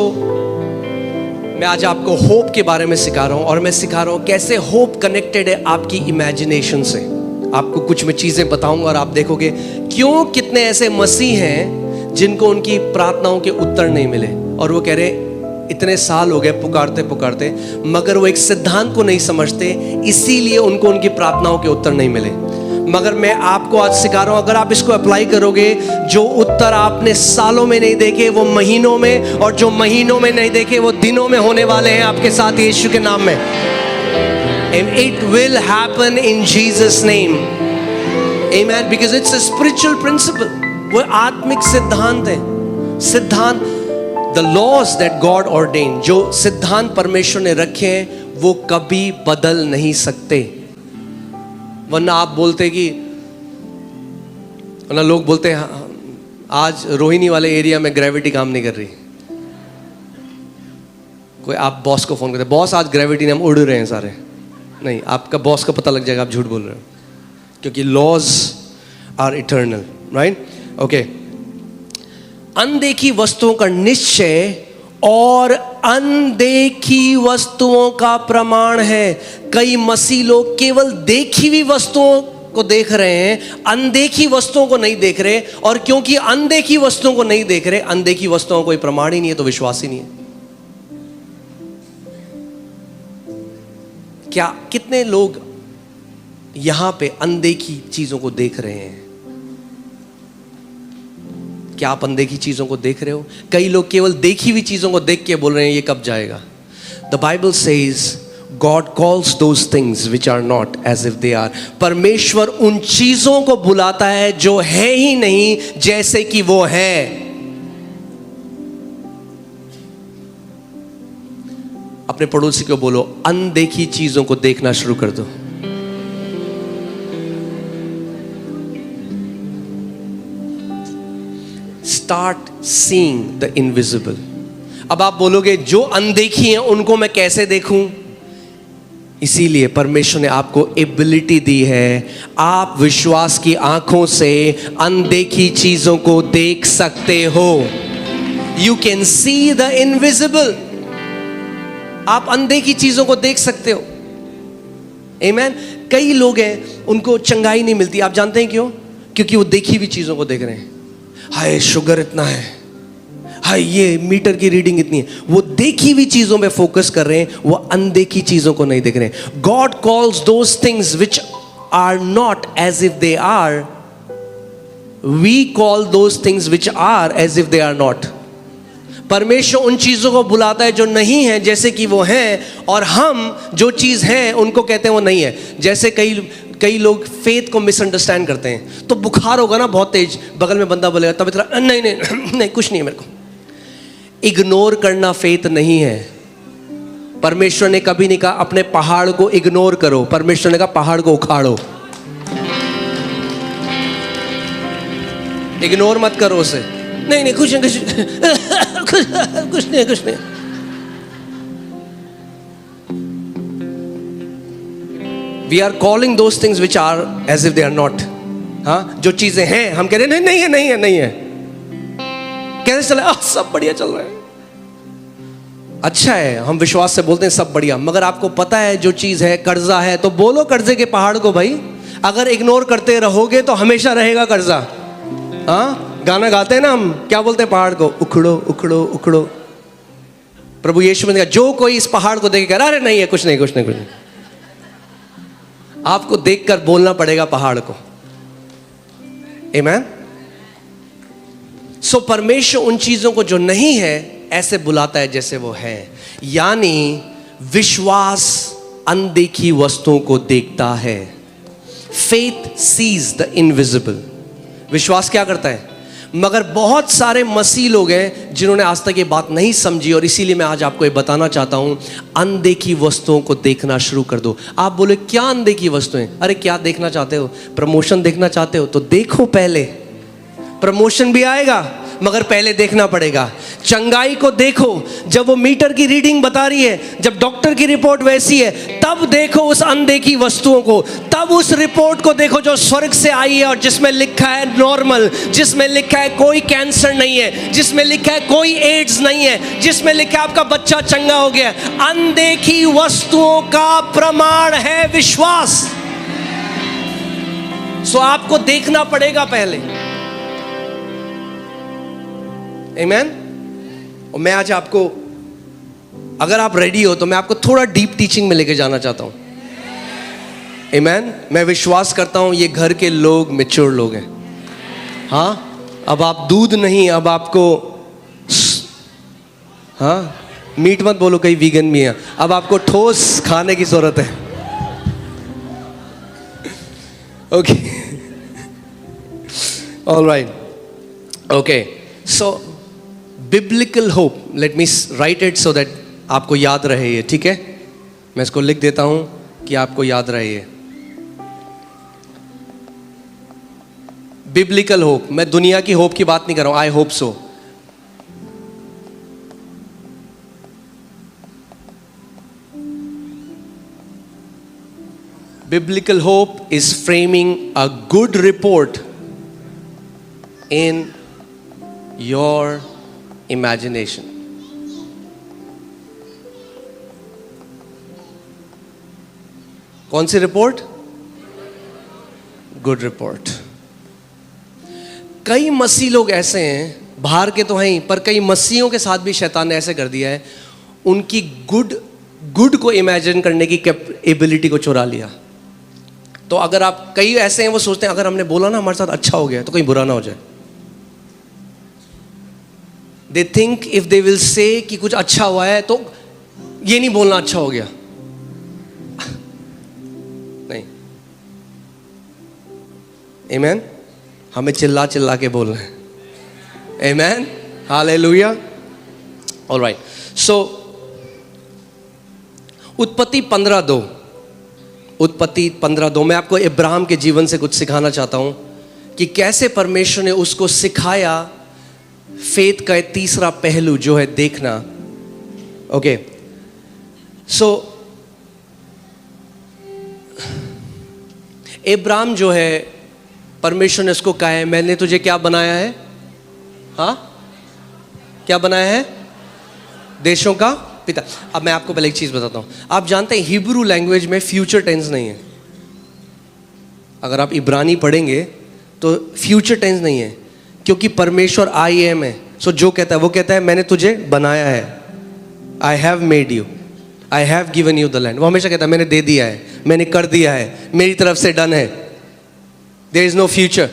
मैं आज आपको होप के बारे में सिखा रहा हूं और मैं सिखा रहा हूं कैसे होप कनेक्टेड है आपकी इमेजिनेशन से। आपको कुछ मैं चीजें बताऊंगा और आप देखोगे क्यों कितने ऐसे मसीह हैं जिनको उनकी प्रार्थनाओं के उत्तर नहीं मिले और वो कह रहे इतने साल हो गए पुकारते पुकारते, मगर वो एक सिद्धांत को नहीं समझते, इसीलिए उनको उनकी प्रार्थनाओं के उत्तर नहीं मिले। मगर मैं आपको आज सिखा रहा हूं, अगर आप इसको अप्लाई करोगे, जो उत्तर आपने सालों में नहीं देखे वो महीनों में, और जो महीनों में नहीं देखे वो दिनों में होने वाले हैं आपके साथ यीशु के नाम में। And it will happen in Jesus' name. Amen. Because it's a spiritual principle. वो आत्मिक सिद्धांत है। सिद्धांत, the laws that God ordained, जो सिद्धांत परमेश्वर ने रखे हैं वो कभी बदल नहीं सकते। वरना आप बोलते कि, वरना लोग बोलते हैं आज रोहिणी वाले एरिया में ग्रेविटी काम नहीं कर रही। कोई आप बॉस को फोन करते, बॉस आज ग्रेविटी ने हम उड़ रहे हैं सारे। नहीं, आपका बॉस का पता लग जाएगा आप झूठ बोल रहे हो, क्योंकि laws are eternal, right? Okay. अनदेखी वस्तुओं का निश्चय और अनदेखी वस्तुओं का प्रमाण है। कई मसीह लोग केवल देखी हुई वस्तुओं को देख रहे हैं, अनदेखी वस्तुओं को नहीं देख रहे, और क्योंकि अनदेखी वस्तुओं को नहीं देख रहे, अनदेखी वस्तुओं का कोई प्रमाण ही नहीं है, तो विश्वास ही नहीं है। क्या कितने लोग यहां पे अनदेखी चीजों को देख रहे हैं? क्या आप अनदेखी चीजों को देख रहे हो? कई लोग केवल देखी हुई चीजों को देख के बोल रहे हैं ये कब जाएगा। The Bible says God calls those things which are not as if they are. परमेश्वर उन चीजों को बुलाता है जो है ही नहीं जैसे कि वो है। अपने पड़ोसी को बोलो, अनदेखी चीजों को देखना शुरू कर दो। Start seeing the invisible. अब आप बोलोगे जो अनदेखी हैं उनको मैं कैसे देखूं? इसीलिए परमेश्वर ने आपको एबिलिटी दी है, आप विश्वास की आंखों से अनदेखी चीजों को देख सकते हो। You can see the invisible. आप अनदेखी चीजों को देख सकते हो। Amen. कई लोग हैं उनको चंगाई नहीं मिलती, आप जानते हैं क्यों? क्योंकि वो देखी हुई चीजों को देख रहे हैं। हाय शुगर इतना है, हाय ये मीटर की रीडिंग इतनी है। वो देखी हुई चीजों पे फोकस कर रहे हैं, वो अनदेखी चीजों को नहीं देख रहे हैं। God calls those things which are not as if they are, we call those things which are as if they are not. परमेश्वर उन चीजों को बुलाता है जो नहीं है जैसे कि वो हैं, और हम जो चीज है उनको कहते हैं वो नहीं है। जैसे कई लोग फेथ को मिसअंडरस्टैंड करते हैं। तो बुखार होगा ना बहुत तेज, बगल में बंदा बोलेगा तब इतना नहीं नहीं नहीं कुछ नहीं है मेरे को। इग्नोर करना फेथ नहीं है। परमेश्वर ने कभी नहीं कहा अपने पहाड़ को इग्नोर करो, परमेश्वर ने कहा पहाड़ को उखाड़ो। इग्नोर मत करो उसे, नहीं नहीं कुछ नहीं कुछ नहीं कुछ नहीं। We are calling those things which are as if they are not. हाँ, जो चीजें हैं हम कह रहे हैं नहीं है नहीं है नहीं है। कैसे चला? सब बढ़िया चल रहा है, अच्छा है। हम विश्वास से बोलते हैं सब बढ़िया, मगर आपको पता है जो चीज है कर्जा है, तो बोलो कर्जे के पहाड़ को भाई। अगर इग्नोर करते रहोगे तो हमेशा रहेगा कर्जा। हाँ, गाना गाते हैं ना हम, क्या बोलते हैं पहाड़ को? उखड़ो उखड़ो उखड़ो। प्रभु यीशु ने कहा जो कोई इस पहाड़ को देख कर अरे नहीं है कुछ नहीं कुछ नहीं कुछ नहीं, आपको देखकर बोलना पड़ेगा पहाड़ को। आमीन। सो परमेश्वर उन चीजों को जो नहीं है ऐसे बुलाता है जैसे वो है। यानी विश्वास अनदेखी वस्तुओं को देखता है। Faith sees the invisible. विश्वास क्या करता है? मगर बहुत सारे मसीह लोग हैं जिन्होंने आज तक ये बात नहीं समझी, और इसीलिए मैं आज आपको ये बताना चाहता हूं, अनदेखी वस्तुओं को देखना शुरू कर दो। आप बोले क्या अनदेखी वस्तुएं? अरे क्या देखना चाहते हो? प्रमोशन देखना चाहते हो तो देखो, पहले प्रमोशन भी आएगा, मगर पहले देखना पड़ेगा। चंगाई को देखो जब वो मीटर की रीडिंग बता रही है, जब डॉक्टर की रिपोर्ट वैसी है, तब देखो उस अनदेखी वस्तुओं को, तब उस रिपोर्ट को देखो जो स्वर्ग से आई है और जिसमें लिखा है नॉर्मल, जिसमें लिखा है कोई कैंसर नहीं है, जिसमें लिखा है कोई एड्स नहीं है, जिसमें लिखा है आपका बच्चा चंगा हो गया। अनदेखी वस्तुओं का प्रमाण है विश्वास। सो आपको देखना पड़ेगा पहले। आमीन। और मैं आज आपको, अगर आप रेडी हो तो मैं आपको थोड़ा डीप टीचिंग में लेके जाना चाहता हूं। आमीन। मैं विश्वास करता हूं ये घर के लोग मैच्योर लोग हैं। हाँ, अब आप दूध नहीं, अब आपको, हाँ मीट मत बोलो, कई वीगन भी है, अब आपको ठोस खाने की जरूरत है। Okay, all right, okay. So biblical hope, let me right it so that आपको याद रहे ये, ठीक है? मैं इसको लिख देता हूं कि आपको याद रहे ये। बिब्लिकल होप, मैं दुनिया की होप की बात नहीं कर रहा हूं, I hope so. Biblical hope is framing a good report in your imagination. कौन सी रिपोर्ट? Good report. कई मसीह लोग ऐसे हैं, बाहर के तो हैं ही, पर कई मसीहों के साथ भी शैतान ने ऐसे कर दिया है, उनकी गुड को इमेजिन करने की एबिलिटी को चुरा लिया। तो अगर आप, कई ऐसे हैं वो सोचते हैं अगर हमने बोला ना हमारे साथ अच्छा हो गया तो कहीं बुरा ना हो जाए। They think if they will say कि कुछ अच्छा हुआ है तो ये नहीं बोलना अच्छा हो गया। नहीं, आमीन। हमें चिल्ला चिल्ला के बोलना है। आमीन, हालेलुया। ऑलराइट, सो उत्पत्ति 15:2, उत्पत्ति 15:2 मैं आपको इब्राहिम के जीवन से कुछ सिखाना चाहता हूं कि कैसे परमेश्वर ने उसको सिखाया फेथ का तीसरा पहलू जो है देखना। ओके, सो इब्राहिम जो है, परमेश्वर ने उसको कहा है मैंने तुझे क्या बनाया है? हाँ, क्या बनाया है? देशों का पिता। अब मैं आपको पहले एक चीज बताता हूं, आप जानते हैं हिब्रू लैंग्वेज में फ्यूचर टेंस नहीं है। अगर आप इब्रानी पढ़ेंगे तो फ्यूचर टेंस नहीं है, क्योंकि परमेश्वर आई एम है। सो जो कहता है वो कहता है मैंने तुझे बनाया है, आई have made you, I have given you the land. वो हमेशा कहता है मैंने दे दिया है, मैंने कर दिया है, मेरी तरफ से डन है, देयर इज नो फ्यूचर।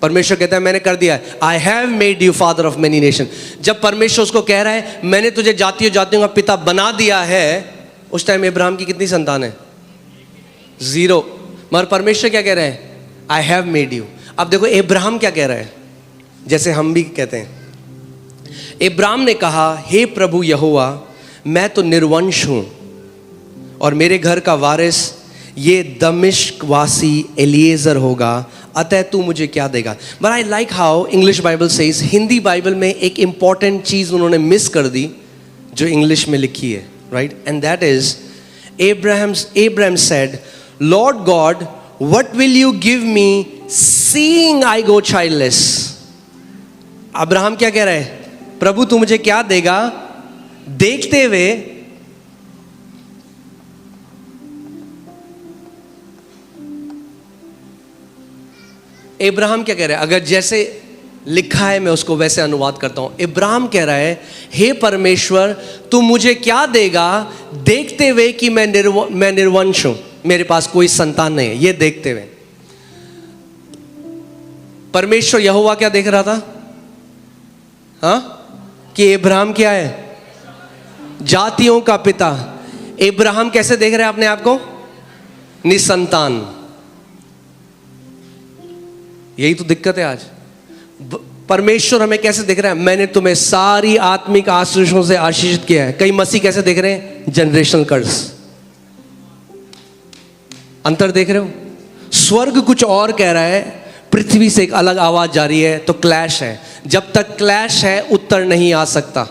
परमेश्वर कहता है मैंने कर दिया है, आई have made you father of many nation. जब परमेश्वर उसको कह रहा है मैंने तुझे जातियों जातियों का पिता बना दिया है, उस टाइम इब्राहिम की कितनी संतान है? 0। मगर परमेश्वर क्या कह रहे हैं? आई हैव मेड यू। अब देखो इब्राहिम क्या कह रहा है, जैसे हम भी कहते हैं। इब्राहिम ने कहा हे प्रभु यहोवा, मैं तो निर्वंश हूं और मेरे घर का वारिस ये दमिश्क वासी एलिएजर होगा, अतः तू मुझे क्या देगा? But I like how English Bible says, Hindi Bible में एक इंपॉर्टेंट चीज उन्होंने मिस कर दी जो इंग्लिश में लिखी है, right? And that is Abraham said, Lord God, what will you give me seeing I go childless? Abraham क्या कह रहा है? प्रभु तू मुझे क्या देगा देखते हुए इब्राहिम क्या कह रहा है? अगर जैसे लिखा है मैं उसको वैसे अनुवाद करता हूं। इब्राहिम कह रहा है हे परमेश्वर तू मुझे क्या देगा देखते हुए कि मैं निर्वंश हूं, मेरे पास कोई संतान नहीं है, ये देखते हुए। परमेश्वर यहोवा क्या देख रहा था? हाँ, कि इब्राहिम क्या है? जातियों का पिता। इब्राहिम कैसे देख रहे हैं अपने आप को? निसंतान। यही तो दिक्कत है आज। परमेश्वर हमें कैसे देख रहा है? मैंने तुम्हें सारी आत्मिक आशीषों से आशीषित किया है। कई मसीह कैसे देख रहे हैं? जनरेशनल कर्स। अंतर देख रहे हो? स्वर्ग कुछ और कह रहा है, पृथ्वी से एक अलग आवाज जा रही है तो क्लैश है। जब तक क्लैश है उत्तर नहीं आ सकता।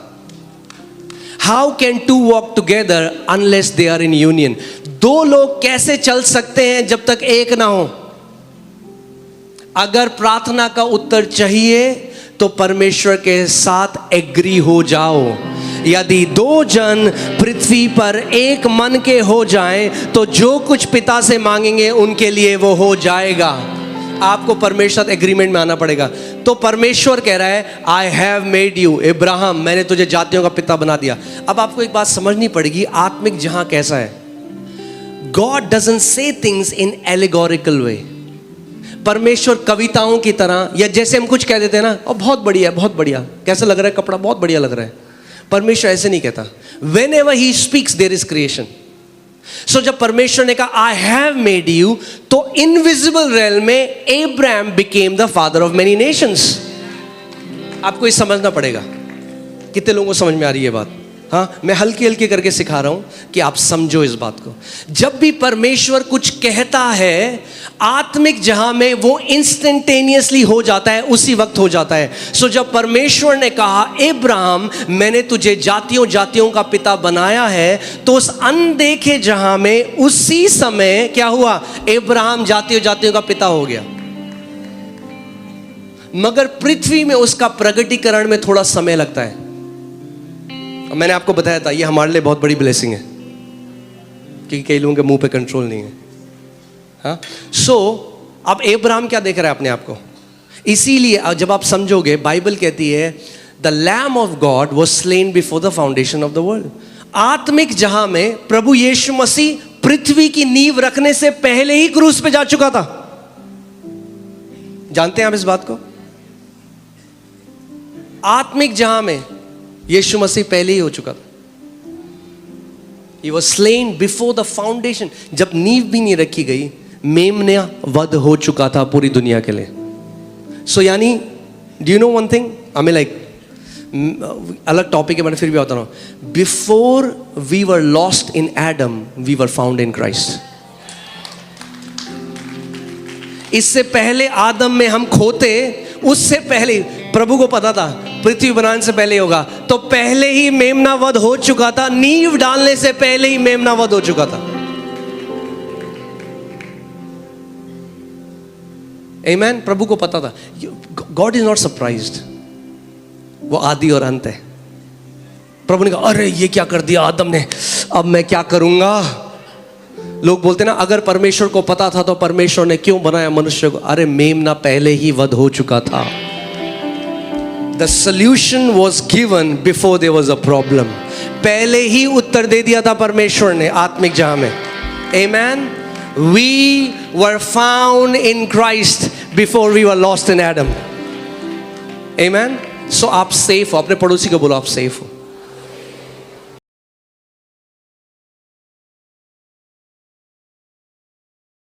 How can two walk together unless they are in union? दो लोग कैसे चल सकते हैं जब तक एक ना हो? अगर प्रार्थना का उत्तर चाहिए तो परमेश्वर के साथ एग्री हो जाओ। यदि दो जन पृथ्वी पर एक मन के हो जाएं तो जो कुछ पिता से मांगेंगे उनके लिए वो हो जाएगा। आपको परमेश्वर एग्रीमेंट में आना पड़ेगा। तो परमेश्वर कह रहा है आई हैव मेड यू इब्राहिम, मैंने तुझे जातियों का पिता बना दिया। अब आपको एक बात समझनी पड़ेगी, आत्मिक जहां कैसा है। God doesn't say things in allegorical way. परमेश्वर कविताओं की तरह, या जैसे हम कुछ कह देते हैं ना, और बहुत बढ़िया बहुत बढ़िया, कैसा लग रहा है कपड़ा, बहुत बढ़िया लग रहा है। परमेश्वर ऐसे नहीं कहता। Whenever he speaks there is creation. So जब परमेश्वर ने कहा आई हैव मेड यू, तो इनविजिबल रेल में Abraham became the father of many nations. आपको ये समझना पड़ेगा। कितने लोगों को समझ में आ रही है बात? हाँ, मैं हल्की हल्की करके सिखा रहा हूं कि आप समझो इस बात को। जब भी परमेश्वर कुछ कहता है आत्मिक जहां में, वो इंस्टेंटेनियसली हो जाता है, उसी वक्त हो जाता है। सो जब परमेश्वर ने कहा इब्राहिम मैंने तुझे जातियों जातियों का पिता बनाया है, तो उस अनदेखे जहां में उसी समय क्या हुआ? इब्राहिम जातियों जातियों का पिता हो गया। मगर पृथ्वी में उसका प्रगटीकरण में थोड़ा समय लगता है। मैंने आपको बताया था ये हमारे लिए बहुत बड़ी ब्लेसिंग है, क्योंकि कई लोगों के मुंह पे कंट्रोल नहीं है। हाँ, सो अब इब्राहिम क्या देख रहा है अपने आप को? इसीलिए जब आप समझोगे, बाइबल कहती है the lamb of God was slain before the foundation of the world. आत्मिक जहां में प्रभु यीशु मसीह पृथ्वी की नींव रखने से पहले ही क्रूस पे जा चुका था। जानते हैं आप इस बात को? आत्मिक जहां में यीशु मसीह पहले ही हो चुका था। He was slain before the foundation। जब नींव भी नहीं रखी गई, मेमना वध हो चुका था पूरी दुनिया के लिए। सो यानी do you know one thing, I mean like अलग टॉपिक है, मैंने फिर भी बता रहा हूं। Before we were lost in Adam we were found in Christ. इससे पहले आदम में हम खोते, उससे पहले प्रभु को पता था पृथ्वी बनाने से पहले होगा, तो पहले ही मेमना वध हो चुका था। नींव डालने से पहले ही मेमना वध हो चुका था। आमेन। प्रभु को पता था। गॉड इज नॉट सरप्राइज्ड, वो आदि और अंत है। प्रभु ने कहा अरे ये क्या कर दिया आदम ने, अब मैं क्या करूंगा? लोग बोलते ना अगर परमेश्वर को पता था तो परमेश्वर ने क्यों बनाया मनुष्य को? अरे मेमना पहले ही वध हो चुका था। The solution was given before there was a problem। पहले ही उत्तर दे दिया था परमेश्वर ने आत्मिक जहां में। Amen। We were found in Christ before we were lost in Adam। Amen। So आप सेफ हो। अपने पड़ोसी को बोलो आप सेफ हो।